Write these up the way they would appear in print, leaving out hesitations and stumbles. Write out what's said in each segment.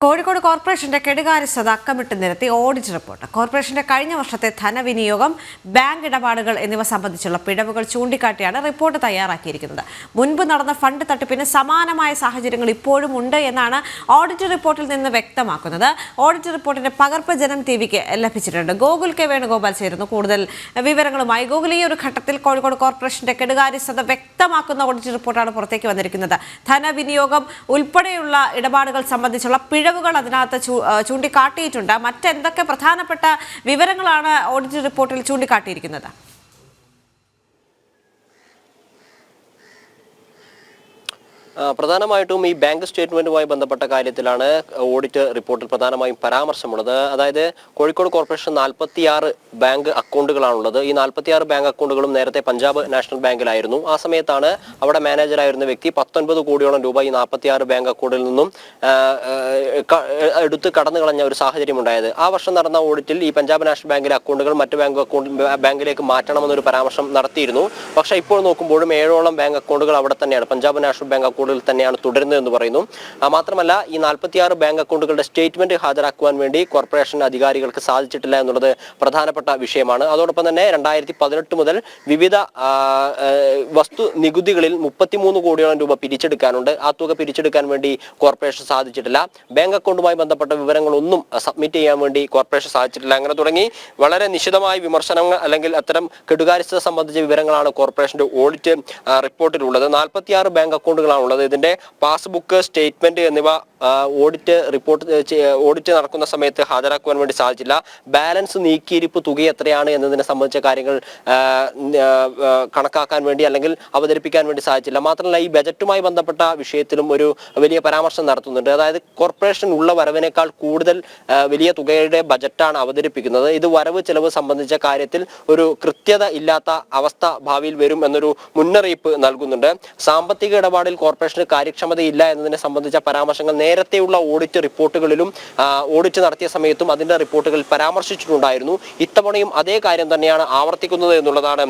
കോഴിക്കോട് കോർപ്പറേഷന്റെ കെടുകാര്യസ്ഥത അക്കമിട്ട് നിരത്തി audit report. കോർപ്പറേഷന്റെ കഴിഞ്ഞ വർഷത്തെ ധനവിനിയോഗം, ബാങ്ക് ഇടപാടുകൾ എന്നിവ സംബന്ധിച്ചുള്ള പിഴവുകൾ ചൂണ്ടിക്കാട്ടിയാണ് റിപ്പോർട്ട് തയ്യാറാക്കിയിരിക്കുന്നത്. മുൻപ് നടന്ന ഫണ്ട് തട്ടിപ്പിന് സമാനമായ സാഹചര്യങ്ങൾ ഇപ്പോഴും ഉണ്ട് എന്നാണ് ഓഡിറ്റ് റിപ്പോർട്ടിൽ നിന്ന് വ്യക്തമാക്കുന്നത്. ഓഡിറ്റ് റിപ്പോർട്ടിന്റെ പകർപ്പ് ജനം ടിവിക്ക് ലഭിച്ചിട്ടുണ്ട്. ഗോകുൽ കെ വേണുഗോപാൽ ചേരുന്നു കൂടുതൽ വിവരങ്ങളുമായി. ഗോകുൽ, ഈ ഒരു ഘട്ടത്തിൽ കോഴിക്കോട് കോർപ്പറേഷന്റെ കെടുകാര്യസ്ഥത വ്യക്തമാക്കുന്ന ഓഡിറ്റ് റിപ്പോർട്ടാണ് പുറത്തേക്ക് വന്നിരിക്കുന്നത്. ധനവിനിയോഗം ഉൾപ്പെടെയുള്ള ഇടപാടുകൾ സംബന്ധിച്ചുള്ള പിഴവുകൾ അതിനകത്ത് ചൂണ്ടിക്കാട്ടിയിട്ടുണ്ട്. മറ്റെന്തൊക്കെ പ്രധാനപ്പെട്ട വിവരങ്ങളാണ് ഓഡിറ്റ് റിപ്പോർട്ടിൽ ചൂണ്ടിക്കാട്ടിയിരിക്കുന്നത്? പ്രധാനമായിട്ടും ഈ ബാങ്ക് സ്റ്റേറ്റ്മെന്റുമായി ബന്ധപ്പെട്ട കാര്യത്തിലാണ് ഓഡിറ്റ് റിപ്പോർട്ടിൽ പ്രധാനമായും പരാമർശമുള്ളത്. അതായത് കോഴിക്കോട് കോർപ്പറേഷൻ 46 ബാങ്ക് അക്കൗണ്ടുകളാണുള്ളത്. ഈ 46 ബാങ്ക് അക്കൗണ്ടുകളും നേരത്തെ പഞ്ചാബ് നാഷണൽ ബാങ്കിലായിരുന്നു. ആ സമയത്താണ് അവിടെ മാനേജറായിരുന്ന വ്യക്തി 19 കോടിയോളം രൂപ ഈ 46 ബാങ്ക് അക്കൗണ്ടിൽ നിന്നും എടുത്ത് കടന്നു കളഞ്ഞ ഒരു സാഹചര്യം ഉണ്ടായത്. ആ വർഷം നടന്ന ഓഡിറ്റിൽ ഈ പഞ്ചാബ് നാഷണൽ ബാങ്കിലെ അക്കൗണ്ടുകൾ മറ്റ് ബാങ്കിലേക്ക് മാറ്റണമെന്നൊരു പരാമർശം നടത്തിയിരുന്നു. പക്ഷേ ഇപ്പോൾ നോക്കുമ്പോഴും 7ഓളം ബാങ്ക് അക്കൗണ്ടുകൾ അവിടെ തന്നെയാണ്, പഞ്ചാബ് നാഷണൽ ബാങ്ക് അക്കൗണ്ടുകൾ തന്നെയാണ് തുടരുന്നത് എന്ന് പറയുന്നു. മാത്രമല്ല, ഈ 46 ബാങ്ക് അക്കൗണ്ടുകളുടെ സ്റ്റേറ്റ്മെന്റ് ഹാജരാക്കുവാൻ വേണ്ടി കോർപ്പറേഷൻ അധികാരികൾക്ക് സാധിച്ചിട്ടില്ല എന്നുള്ളത് പ്രധാനപ്പെട്ട വിഷയമാണ്. അതോടൊപ്പം തന്നെ 2018 മുതൽ വിവിധ വസ്തു നികുതികളിൽ 33 കോടിയോളം രൂപ പിരിച്ചെടുക്കാനുണ്ട്. ആ തുക പിരിച്ചെടുക്കാൻ വേണ്ടി കോർപ്പറേഷൻ സാധിച്ചിട്ടില്ല. ബാങ്ക് അക്കൗണ്ടുമായി ബന്ധപ്പെട്ട വിവരങ്ങളൊന്നും സബ്മിറ്റ് ചെയ്യാൻ വേണ്ടി കോർപ്പറേഷൻ സാധിച്ചിട്ടില്ല. അങ്ങനെ തുടങ്ങി വളരെ നിശിതമായ വിമർശനങ്ങൾ അല്ലെങ്കിൽ അത്തരം കെടുകാര്യസ്ഥത സംബന്ധിച്ച വിവരങ്ങളാണ് കോർപ്പറേഷന്റെ ഓഡിറ്റ് റിപ്പോർട്ടിലുള്ളത്. 46 ബാങ്ക് അക്കൗണ്ടുകളാണുള്ളത്. ഇതിന്റെ പാസ്ബുക്ക്, സ്റ്റേറ്റ്മെന്റ് എന്നിവ ഓഡിറ്റ് നടക്കുന്ന സമയത്ത് ഹാജരാക്കുവാൻ വേണ്ടി സാധിച്ചില്ല. ബാലൻസ്, നീക്കിയിരിപ്പ് തുക എത്രയാണ് എന്നതിനെ സംബന്ധിച്ച കാര്യങ്ങൾ കണക്കാക്കാൻ വേണ്ടി അല്ലെങ്കിൽ അവതരിപ്പിക്കാൻ വേണ്ടി സാധിച്ചില്ല. മാത്രമല്ല, ഈ ബജറ്റുമായി ബന്ധപ്പെട്ട വിഷയത്തിലും ഒരു വലിയ പരാമർശം നടത്തുന്നുണ്ട്. അതായത് കോർപ്പറേഷൻ ഉള്ള വരവിനേക്കാൾ കൂടുതൽ വലിയ തുകയുടെ ബജറ്റാണ് അവതരിപ്പിക്കുന്നത്. ഇത് വരവ് ചെലവ് സംബന്ധിച്ച കാര്യത്തിൽ ഒരു കൃത്യത ഇല്ലാത്ത അവസ്ഥ ഭാവിയിൽ വരും എന്നൊരു മുന്നറിയിപ്പ് നൽകുന്നുണ്ട്. സാമ്പത്തിക ഇടപാടിൽ കോർപ്പറേഷന് കാര്യക്ഷമതയില്ല എന്നതിനെ സംബന്ധിച്ച പരാമർശങ്ങൾ നേരത്തെയുള്ള ഓഡിറ്റ് റിപ്പോർട്ടുകളിലും ഓഡിറ്റ് നടത്തിയ സമയത്തും അതിന്റെ റിപ്പോർട്ടുകളിൽ പരാമർശിച്ചിട്ടുണ്ടായിരുന്നു. ഇത്തവണയും അതേ കാര്യം തന്നെയാണ് ആവർത്തിക്കുന്നത് എന്നുള്ളതാണ്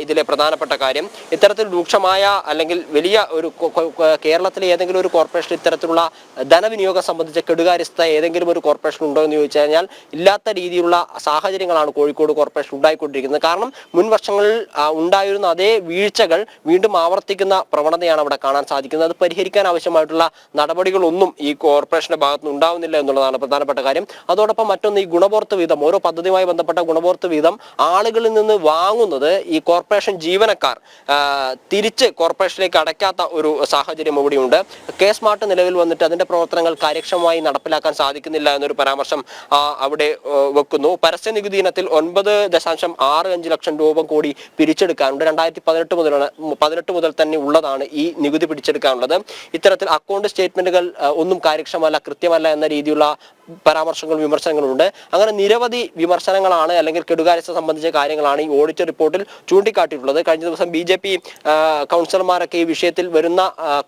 ഇതിലെ പ്രധാനപ്പെട്ട കാര്യം. ഇത്തരത്തിൽ രൂക്ഷമായ അല്ലെങ്കിൽ വലിയ ഒരു കേരളത്തിലെ ഏതെങ്കിലും ഒരു കോർപ്പറേഷൻ ഇത്തരത്തിലുള്ള ധനവിനിയോഗം സംബന്ധിച്ച കെടുകാര്യസ്ഥത ഏതെങ്കിലും ഒരു കോർപ്പറേഷൻ ഉണ്ടോ എന്ന് ചോദിച്ചു കഴിഞ്ഞാൽ ഇല്ലാത്ത രീതിയിലുള്ള സാഹചര്യങ്ങളാണ് കോഴിക്കോട് കോർപ്പറേഷൻ ഉണ്ടായിക്കൊണ്ടിരിക്കുന്നത്. കാരണം മുൻ വർഷങ്ങളിൽ ഉണ്ടായിരുന്ന അതേ വീഴ്ചകൾ വീണ്ടും ആവർത്തിക്കുന്ന പ്രവണതയാണ് അവിടെ കാണാൻ സാധിക്കുന്നത്. അത് പരിഹരിക്കാൻ ആവശ്യമായിട്ടുള്ള നടപടികളൊന്നും ഈ കോർപ്പറേഷന്റെ ഭാഗത്തുനിന്ന് ഉണ്ടാവുന്നില്ല എന്നുള്ളതാണ് പ്രധാനപ്പെട്ട കാര്യം. അതോടൊപ്പം മറ്റൊന്ന്, ഈ ഗുണഭോക്തൃ വീതം, ഓരോ പദ്ധതിയുമായി ബന്ധപ്പെട്ട ഗുണഭോക്തൃ വീതം ആളുകളിൽ നിന്ന് വാങ്ങുന്നത് ഈ കോർപ്പറേഷൻ ജീവനക്കാർ തിരിച്ച് കോർപ്പറേഷനിലേക്ക് അടയ്ക്കാത്ത ഒരു സാഹചര്യം ഇവിടെയുണ്ട്. കെ സ്മാർട്ട് നിലവിൽ വന്നിട്ട് അതിന്റെ പ്രവർത്തനങ്ങൾ കാര്യക്ഷമമായി നടപ്പിലാക്കാൻ സാധിക്കുന്നില്ല എന്നൊരു പരാമർശം അവിടെ വെക്കുന്നു. പരസ്യ നികുതി ഇനത്തിൽ 9.65 ലക്ഷം രൂപ കൂടി പിരിച്ചെടുക്കാനുണ്ട്. 2018 മുതൽ തന്നെ ഉള്ളതാണ് ഈ നികുതി പിടിച്ചെടുക്കാനുള്ളത്. ഇത്തരത്തിൽ അക്കൗണ്ട് സ്റ്റേറ്റ്മെന്റുകൾ ഒന്നും കാര്യക്ഷമമല്ല, കൃത്യമല്ല എന്ന രീതിയിലുള്ള പരാമർശങ്ങളും വിമർശനങ്ങളുണ്ട്. അങ്ങനെ നിരവധി വിമർശനങ്ങളാണ് അല്ലെങ്കിൽ കെടുകാര്യസ്ഥത സംബന്ധിച്ച കാര്യങ്ങളാണ് ഈ ഓഡിറ്റ് റിപ്പോർട്ടിൽ ചൂണ്ടിക്കാട്ടിയിട്ടുള്ളത്. കഴിഞ്ഞ ദിവസം BJP കൗൺസിലർമാരൊക്കെ ഈ വിഷയത്തിൽ വരുന്ന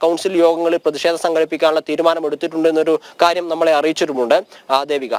കൗൺസിൽ യോഗങ്ങളിൽ പ്രതിഷേധം സംഘടിപ്പിക്കാനുള്ള തീരുമാനം എടുത്തിട്ടുണ്ട് എന്നൊരു കാര്യം നമ്മളെ അറിയിച്ചിട്ടുമുണ്ട്. ദേവിക.